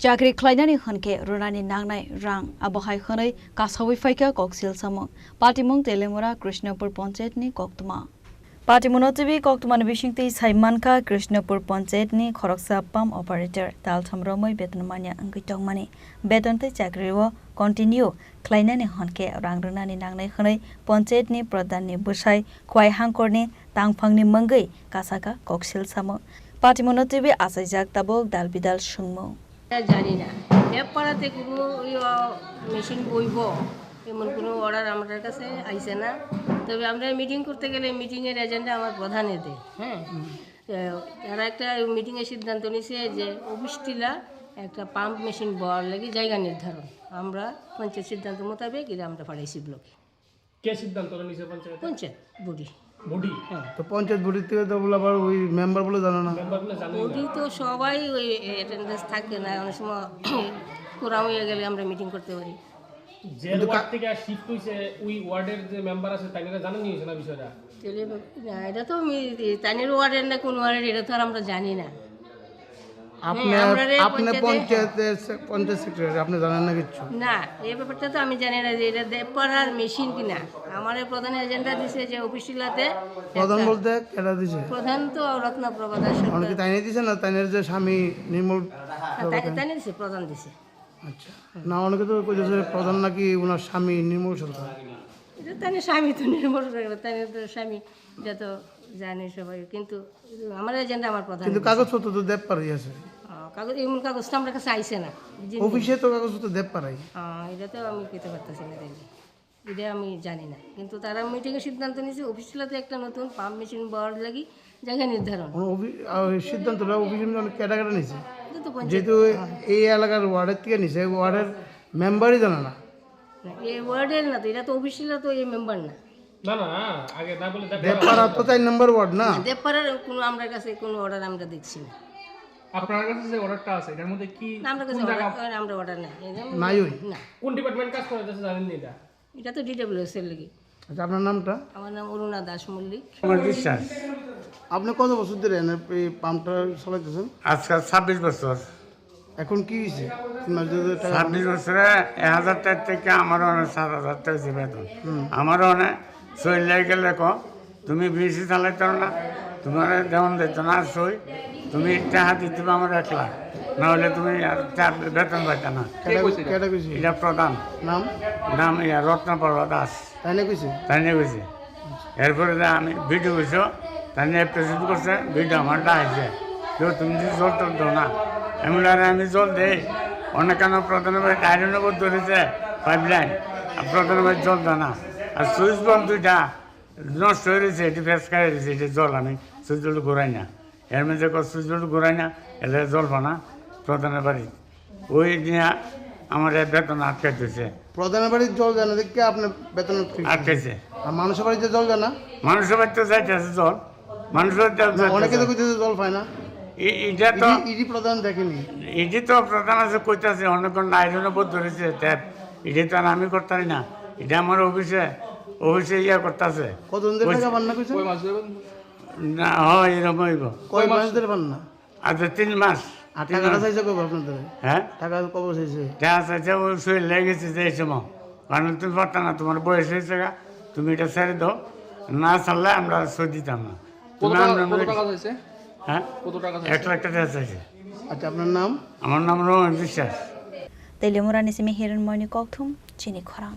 चाकरी खालायनानै होनके रुनानि नांनाय रां आबहाय होनै कासावै फाइका ककसिल सामो पाटिमुं तेलेमुरा कृष्णपुर पंचायतनि कक्तमा पाटिमुनोटिबि कक्तमानि बिसिंति साइमानका कृष्णपुर पंचायतनि खरकसा पाम्प ऑपरेटर तालथमरमै बेतनमानिया अंगैतंमानि बेतनतै चाकरिओ कन्टिन्यू खालायनानै होनके रां रुनानि नांनाय होनै पंचायतनि प्रधाननि बुसाय खवाय हांखरनि तांफांनि मंगै कासाका ककसिल सामो पाटिमुनोटिबि आसाइजाक ताबक दालबिदाल सुंमो জানি না পাড়াতে কোনো মেশিন বইব এমন কোনো অর্ডার আমাদের কাছে আইছে না। তবে আমরা মিটিং করতে গেলে মিটিংয়ের এজেন্ডা আমার প্রধানে দেয়। হ্যাঁ, তারা একটা মিটিংয়ের সিদ্ধান্ত নিছে যে অফিসটিলা একটা পাম্প মেশিন বওয়ার লাগি জায়গা নির্ধারণ আমরা পঞ্চায়েত সিদ্ধান্ত মোতাবেক এটা আমরা পাঠাইছি ব্লকে। কে সিদ্ধান্ত নিছে পঞ্চায়েত? পঞ্চায়েত বডি। বডি? হ্যাঁ, তো পঞ্চায়েত বডি থেকে তো বলে আবার ওই মেম্বার বলে জানো না? মেম্বারগুলো জানে না। বডি তো সবাই ওই অ্যাটেন্ডেন্স থাকে না, অনেক সময় কোরাম হয়ে গেলে আমরা মিটিং করতে পারি। যে ওয়ার্ড থেকে শিফট হইছে ওই ওয়ার্ডের যে মেম্বার আছে তাইরা জানেন নি না বিষয়টা? তাহলে না, এটা তো তানের ওয়ার্ডের না কোন ওয়ার্ডের এটা তো আর আমরা জানি না। আপনি পঞ্চায়েত সেক্রেটারি, আপনি জানেন না কিছু? না, এই ব্যাপারটা তো আমি জানি না যে এটা দেবপাড়ার মেশিন কিনা। আমার প্রধান এজেন্ডা দিছে যে অফিসিলাতে প্রধান বলতে কেটা দিছে? প্রধান তো রত্নপ্রভা দাস। অনেকে তাইনে দিছে না, তাইনের যে স্বামী নির্মল তাইনে দিছে, প্রধান দিছে। আচ্ছা, না অনেকে তো কইতেছে প্রধান নাকি ওনার স্বামী নির্মল সরকার। এটা তাইনের স্বামী তো নির্মল সরকার, তাইনের তো স্বামী, এটা তো জানে সবাই। কিন্তু আমার এজেন্ডা আমার প্রধান। কিন্তু কাগজপত্র তো দেব পারাই আছে। কাগজ এমন কাগজটা আমার কাছে আইছে না। অফিসে তো কাগজপত্র দেব পারাই। এটা তো আমি পেতে পারতেছি না, তাই এটা আমি জানি না। কিন্তু তারা মিটিংয়ের সিদ্ধান্ত নিয়েছে অফিসিয়ালতে একটা নতুন পাম্প মেশিন বওয়ার লাগি জায়গা নির্ধারণ। সিদ্ধান্তটা অফিসে কেটা কেটা নিছে? এটা তো যেহেতু এই এলাকার ওয়ার্ডের থেকে নিছে, ওয়ার্ডের মেম্বারই জানে না। এই ওয়ার্ডের না তো, এটা তো অফিসিয়াল তো এই মেম্বার না। না না, আগে না বলে দেবপাড়া তো 4 নম্বর ওয়ার্ড না। দেবপাড়ার কোনো আমরা কাছে কোনো অর্ডার আমরা দেখছি না। আপনার কাছে যে অর্ডারটা আছে এর মধ্যে কি আমরা কাছে আমরা অর্ডার নাই নাই ওই না। কোন ডিপার্টমেন্ট কাজ করে যাচ্ছে জানেন নি এটা? এটা তো ডিডব্লিউএস এর লাগি। আচ্ছা, আপনার নামটা? আমার নাম অরুণা দাস মল্লিক। আমার বিশ্বাস। আপনি কত বছর ধরে এই পাম্পটা চালাইতেছেন? আজকাল 26 বছর। এখন কি হয়েছে? 26 বছরে 1000 টাকা থেকে আমারও অনেক 7000 টাকা হয়েছে বেতন। আমারও অনেক সই গেলে তুমি বেশি চালাইতে না, তোমার যেমন দিত না সই, তুমি টাকা দিতে আমার 1 লাখ, নাহলে তুমি বেতন পাইতে না। এটা প্রধান নাম নাম রত্নপ্রভা দাস। তাই না কইছে? তাই নিয়ে গেছে। এরপরে আমি ভিডিও গেছো, তাই নিয়ে প্রেসেন্ট করছে, ভিডিও আমার ডাইছে তুমি যদি জল টল দাও না। আমি জল দেই, অনেক কেন প্রধানের বাড়ি আয়রনের বোধ ধরেছে পাইপ লাইন, প্রধানের বাড়ি জল দেয় না। আর সুইচ বল 2টা নষ্ট হয়ে গেছে, এটি ফেস খাই গেছে, এটি জল আমি সুইচ বলটা ঘুরাই না। এর মধ্যে সুইচ বলটা ঘুরাই না, এলে জল পানা প্রধানের বাড়ি ওই নিয়ে আমার বেতন আটকাইতেছে। প্রধানের বাড়ির জল জানা দেখে আপনার বেতন আটকাইছে। আর মানুষের বাড়িতে জল জানা? মানুষের বাড়িতে যাইতেছে জল, মানুষের অনেকে তো কইতেছে জল পায় না। এটা তো ইডি প্রধান দেখেনি, এটি তো প্রধান আছে কইতাছে অনেকক্ষণ আইরনের বোধ ধরেছে ট্যাপ, এটি তো আর আমি করতারি না, এটা আমার অফিসে ইয়া করতেছে। কতদিন ধরে টাকা পান না কইছে? না হয় এরকম হইব। কয় মাস ধরে পান না? আচ্ছা 3 মাস। আর টাকাটা চাইছে কবে আপনাদের? হ্যাঁ, টাকা কবে চাইছে? টাকা চাইছে ওই সই লেগেছে যে এই সময়, কারণ তুমি পারতা না, তোমার বয়স হয়েছে, তুমি এটা ছেড়ে দাও, না ছাড়লে আমরা সই দিতাম না। হ্যাঁ, 1 লাখ টাকা চাইছে। আচ্ছা, আপনার নাম? আমার নাম রোহন বিশ্বাস। তেলেমুরা নিসিমি হিরণ ময়নি ককথুম চিনি খরাং।